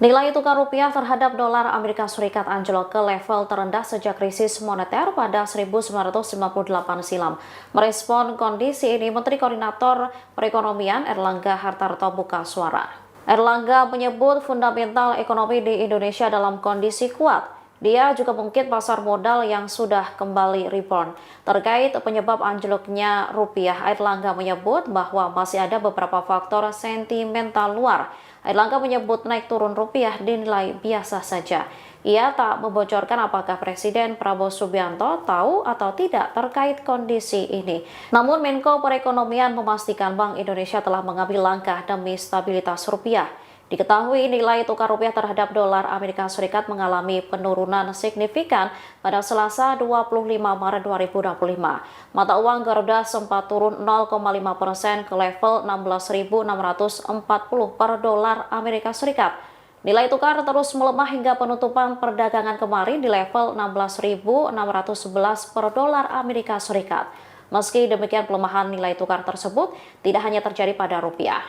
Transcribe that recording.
Nilai tukar rupiah terhadap dolar Amerika Serikat anjlok ke level terendah sejak krisis moneter pada 1998 silam. Merespon kondisi ini, Menteri Koordinator Perekonomian Erlangga Hartarto buka suara. Erlangga menyebut fundamental ekonomi di Indonesia dalam kondisi kuat. Dia juga mungkin pasar modal yang sudah kembali rebound. Terkait penyebab anjloknya rupiah, Erlangga menyebut bahwa masih ada beberapa faktor sentimental luar. Erlangga menyebut naik turun rupiah dinilai biasa saja. Ia tak membocorkan apakah Presiden Prabowo Subianto tahu atau tidak terkait kondisi ini. Namun Menko Perekonomian memastikan Bank Indonesia telah mengambil langkah demi stabilitas rupiah. Diketahui nilai tukar rupiah terhadap dolar Amerika Serikat mengalami penurunan signifikan pada Selasa 25 Maret 2025. Mata uang Garuda sempat turun 0,5% ke level 16.640 per dolar Amerika Serikat. Nilai tukar terus melemah hingga penutupan perdagangan kemarin di level 16.611 per dolar Amerika Serikat. Meski demikian, pelemahan nilai tukar tersebut tidak hanya terjadi pada rupiah.